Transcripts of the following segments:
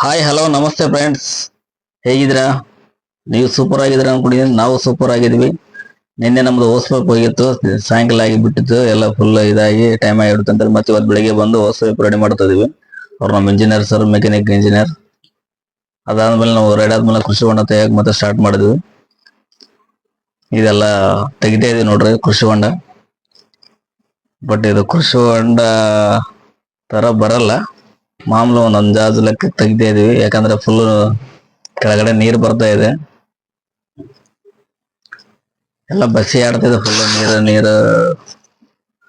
Hi hello ನಮಸ್ತೆ friends, ಹೇಗಿದ್ದೀರಾ? ನೀವು ಸೂಪರ್ ಆಗಿದ್ದೀರಾ ಅನ್ಕೊಂಡಿದ್ದೀನಿ. ನಾವು ಸೂಪರ್ ಆಗಿದ್ವಿ. ನಿನ್ನೆ ನಮ್ದು ಹೋಸ್ಪೇಪ್ ಹೋಗಿತ್ತು, ಸಾಯಂಕಾಲ ಆಗಿ ಬಿಟ್ಟಿತ್ತು, ಎಲ್ಲ ಫುಲ್ ಇದಾಗಿ ಟೈಮ್ ಆಗಿರುತ್ತೆ ಅಂತ ಮತ್ತೆ ಇವತ್ತು ಬೆಳಿಗ್ಗೆ ಬಂದು ಹೋಸ್ಪೇಪ್ ರೆಡಿ ಮಾಡ್ತಾ ಇದೀವಿ. ಅವ್ರು ನಮ್ಮ ಇಂಜಿನಿಯರ್ ಸರ್, ಮೆಕ್ಯಾನಿಕ್ ಇಂಜಿನಿಯರ್. ಅದಾದ್ಮೇಲೆ ನಾವು ರೆಡಿ ಆದ್ಮೇಲೆ ಕೃಷಿ ಹೊಂಡ ತೆಗಿಯಕ್ ಮತ್ತೆ ಸ್ಟಾರ್ಟ್ ಮಾಡಿದ್ವಿ. ಇದೆಲ್ಲ ತೆಗಿತಾ ಇದೀವಿ ನೋಡ್ರಿ ಕೃಷಿ ಹೊಂಡ. ಬಟ್ ಇದು ಕೃಷಿ ಹೊಂಡ ತರ ಬರಲ್ಲ, ಮಾಮೂಲು ಒಂದು ಅಂದಾಜು ಲೆಕ್ಕ ತೆಗಿತಾ ಇದೀವಿ. ಯಾಕಂದ್ರೆ ಫುಲ್ ಕೆಳಗಡೆ ನೀರು ಬರ್ತಾ ಇದೆ, ಎಲ್ಲ ಬಸಿ ಆಡ್ತಿದೆ ಫುಲ್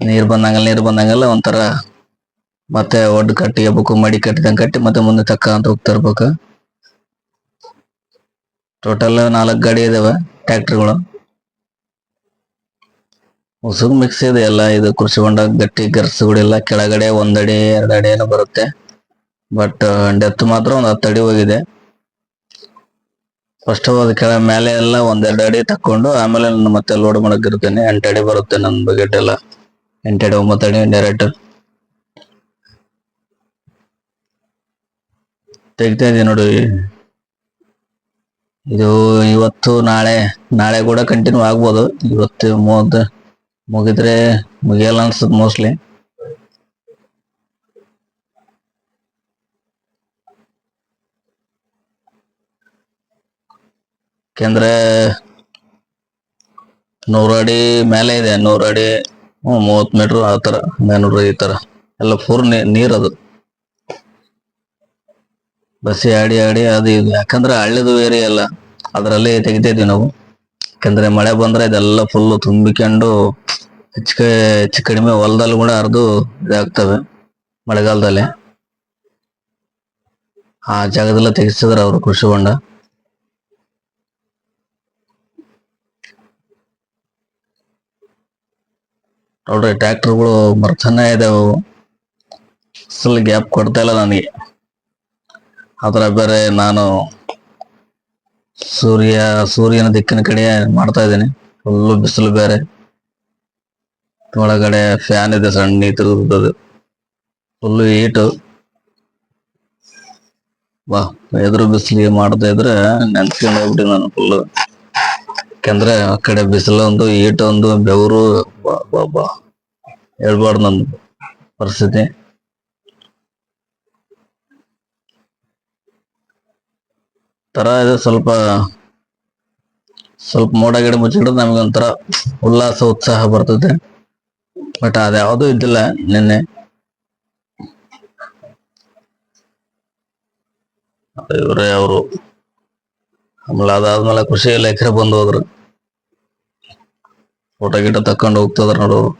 ನೀರು ಬಂದಂಗೆಲ್ಲ ಒಂಥರ ಮತ್ತೆ ಒಡ್ಡು ಕಟ್ಟಿಬೇಕು, ಮಡಿ ಕಟ್ಟಿದಂಗೆ ಕಟ್ಟಿ ಮತ್ತೆ ಮುಂದೆ ತಕ್ಕ ಅಂತ ಹೋಗ್ತಾ ಇರ್ಬೇಕು. ಟೋಟಲ್ 4 ಗಾಡಿ ಇದಾವೆ, ಟ್ರ್ಯಾಕ್ಟರ್ಗಳು. ಉಸುಗು ಮಿಕ್ಸ್ ಇದೆ ಎಲ್ಲ. ಇದು ಕೃಷಿ ಹೊಂಡ ಗಟ್ಟಿ ಗರ್ಸುಗಳೆಲ್ಲ ಕೆಳಗಡೆ 1 ಅಡಿ 2 ಅಡಿ ಏನೋ ಬರುತ್ತೆ. ಬಟ್ ಡೆತ್ ಮಾತ್ರ ಒಂದು 10 ಅಡಿ ಹೋಗಿದೆ. ಫಸ್ಟ್ ಕೆಳ ಮೇಲೆ ಎಲ್ಲ 1-2 ಅಡಿ ತಕೊಂಡು ಆಮೇಲೆ ನಾನು ಮತ್ತೆ ಲೋಡ್ ಮಾಡಕ್ ಇರ್ತೇನೆ. 8 ಅಡಿ ಬರುತ್ತೆ ನನ್ನ ಬಕೆಟ್ ಎಲ್ಲ. 8 ಅಡಿ 9 ಅಡಿ ಡೈರೆಕ್ಟ್ ತೆಗಿತಾ ಇದೀನಿ ನೋಡಿ. ಇದು ಇವತ್ತು ನಾಳೆ ಕೂಡ ಕಂಟಿನ್ಯೂ ಆಗ್ಬೋದು. ಇವತ್ತು ಮುಗಿದ್ರೆ ಮುಗಿಯಲ್ಲ ಅನ್ಸುತ್ತೆ ಮೋಸ್ಟ್ಲಿ. ಯಾಕೆಂದ್ರೆ 100 ಅಡಿ ಮೇಲೆ ಇದೆ, 100 ಅಡಿ 30 ಮೀಟರ್ ಆ ತರ, 400 ಈ ತರ ಎಲ್ಲ ಫುಲ್ ನೀರದು ಬಸ್ಸಿ ಆಡಿ ಅದು ಇದು. ಯಾಕಂದ್ರೆ ಹಳ್ಳಿದು ಏರಿಯಾ ಅಲ್ಲ, ಅದರಲ್ಲಿ ತೆಗಿತಾ ಇದೀವಿ ನಾವು. ಯಾಕಂದ್ರೆ ಮಳೆ ಬಂದ್ರೆ ಇದೆಲ್ಲ ಫುಲ್ ತುಂಬಿಕೊಂಡು ಹೆಚ್ಚು ಕಡಿಮೆ ಹೊಲದಲ್ಲಿ ಕೂಡ ಹರಿದು ಇದಾಗ್ತವೆ ಮಳೆಗಾಲದಲ್ಲಿ. ಆ ಜಾಗದಲ್ಲ ತೆಗಿಸಿದ್ರೆ ಅವರು ಕೃಷಿ ಹೊಂಡ. ನೋಡ್ರಿ ಟ್ರ್ಯಾಕ್ಟರ್ಗಳು ಬರ್ತಾನೆ ಇದಾವೆ, ಅಸಲು ಗ್ಯಾಪ್ ಕೊಡ್ತಾ ಇಲ್ಲ ನನಗೆ. ಅದರ ಬೇರೆ ನಾನು ಸೂರ್ಯನ ದಿಕ್ಕಿನ ಕಡೆ ಮಾಡ್ತಾ ಇದ್ದೀನಿ. ಫುಲ್ಲು ಬಿಸಿಲು ಬೇರೆ, ಒಳಗಡೆ ಫ್ಯಾನ್ ಇದೆ ಸಣ್ಣ ತಿರುಗುತ್ತದೆ, ಫುಲ್ಲು ಹೀಟು. ಎದುರು ಬಿಸಿಲಿಗೆ ಮಾಡ್ತಾ ಇದ್ರೆ ನೆನ್ಸ್ಕೊಂಡು ಹೋಗ್ಬಿಟ್ಟು ನಾನು ಫುಲ್ಲು. ಯಾಕಂದ್ರೆ ಆ ಕಡೆ ಬಿಸಿಲು ಒಂದು, ಹೀಟ್ ಒಂದು, ಬೆವರು ಹೇಳ್ಬಾರ್ದು ನನ್ನ ಪರಿಸ್ಥಿತಿ. ತರ ಇದೆ ಸ್ವಲ್ಪ ಮೋಡ ಗಿಡ ಮುಚ್ಚಿದ್ರೆ ನಮಗೊಂಥರ ಉಲ್ಲಾಸ ಉತ್ಸಾಹ ಬರ್ತದೆ. ಬಟ್ ಅದ್ಯಾವುದೂ ಇದ್ದಿಲ್ಲ ನಿನ್ನೆ. ಇವರೇ ಅವರು ಆಮೇಲೆ ಅದಾದ್ಮೇಲೆ ಕೃಷಿ ಇಲಾಖೆ ಬಂದು ಹೋದ್ರು, ಫೋಟೋ ಗಿಟ ತಕೊಂಡು ಹೋಗ್ತದ್ರ ನೋಡೋರು.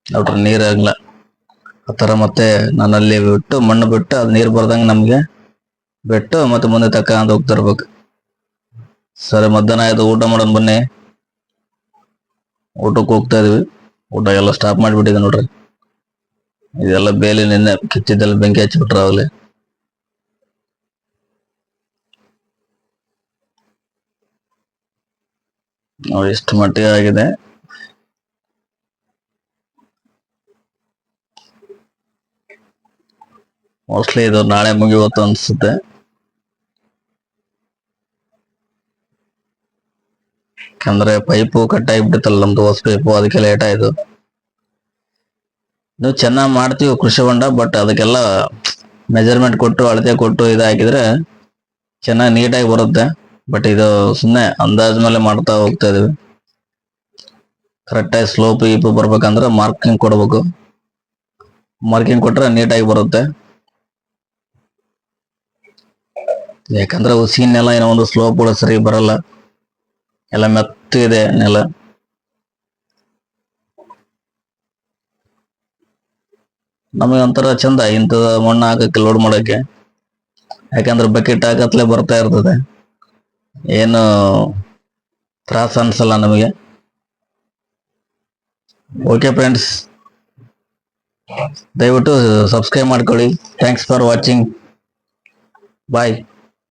ನೋಡ್ರಿ ನೀರಾಗ್ಲ ಆ ತರ ಮತ್ತೆ ನಾನಲ್ಲಿ ಮಣ್ಣು ಬಿಟ್ಟು ಅದು ನೀರು ಬರ್ದಂಗೆ ನಮ್ಗೆ ಬಿಟ್ಟು ಮತ್ತೆ ಮುಂದೆ ತಕ್ಕ ಅಂತ ಹೋಗ್ತಾ ಇರ್ಬೇಕು. ಸರಿ, ಮಧ್ಯಾಹ್ನ ಆಯ್ತು, ಊಟ ಮಾಡೋಣ ಬನ್ನಿ. ಊಟಕ್ಕೆ ಹೋಗ್ತಾ ಇದೀವಿ. ಊಟ ಎಲ್ಲ ಸ್ಟಾಪ್ ಮಾಡಿಬಿಟ್ಟಿದೆ ನೋಡ್ರಿ. ಇದೆಲ್ಲ ಬೇಲಿ ನಿನ್ನೆ ಕಿಚ್ಚಿದ್ದೆಲ್ಲ ಬೆಂಕಿ ಹಚ್ಚಿಬಿಟ್ರ ಅವಲ್ಲಿ. ನೋಡಿ ಎಷ್ಟು ಮಟ್ಟಿಗೆ ಆಗಿದೆ. ಮೋಸ್ಟ್ಲಿ ಇದು ನಾಳೆ ಮುಗಿವತ್ತು ಅನ್ಸುತ್ತೆ. ಯಾಕಂದ್ರೆ ಪೈಪು ಕಟ್ ಆಗಿಬಿಟ್ಟಿತ್ತಲ್ಲ ನಮ್ದು ಹೊಸ ಪೈಪು, ಅದಕ್ಕೆ ಲೇಟ್ ಆಯ್ತು. ನೀವು ಚೆನ್ನಾಗಿ ಮಾಡ್ತೀವಿ ಕೃಷಿ ಹೊಂಡ, ಬಟ್ ಅದಕ್ಕೆಲ್ಲ ಮೆಜರ್ಮೆಂಟ್ ಕೊಟ್ಟು ಅಳತೆ ಕೊಟ್ಟು ಇದಾಕಿದ್ರೆ ಚೆನ್ನಾಗಿ ನೀಟಾಗಿ ಬರುತ್ತೆ. ಬಟ್ ಇದು ಸುಮ್ಮನೆ ಅಂದಾಜ್ ಮೇಲೆ ಮಾಡ್ತಾ ಹೋಗ್ತಾ ಇದೀವಿ. ಕರೆಕ್ಟಾಗಿ ಸ್ಲೋಪ್ ಗೀಪು ಬರ್ಬೇಕಂದ್ರೆ ಮಾರ್ಕಿಂಗ್ ಕೊಡ್ಬೇಕು. ಮಾರ್ಕಿಂಗ್ ಕೊಟ್ರೆ ನೀಟಾಗಿ ಬರುತ್ತೆ. ಯಾಕಂದ್ರೆ ಉಸಿನ ನೆಲ ಏನೋ ಒಂದು ಸ್ಲೋಪ್ ಕೂಡ ಸರಿ ಬರಲ್ಲ, ಎಲ್ಲ ಮೆತ್ತಗಿದೆ ನೆಲ. ನಮಗೆ ಒಂಥರ ಚಂದ ಇಂಥ ಮಣ್ಣು ಹಾಕಕ್ಕೆ, ಲೋಡ್ ಮಾಡಕ್ಕೆ. ಯಾಕಂದ್ರೆ ಬಕೆಟ್ ಹಾಕತ್ಲೆ ಬರ್ತಾ ಇರ್ತದೆ, ಏನು ತ್ರಾಸ ಅನ್ಸಲ್ಲ ನಮಗೆ. ಓಕೆ ಫ್ರೆಂಡ್ಸ್, ದಯವಿಟ್ಟು ಸಬ್ಸ್ಕ್ರೈಬ್ ಮಾಡ್ಕೊಳ್ಳಿ. Thanks for watching. ಬಾಯ್.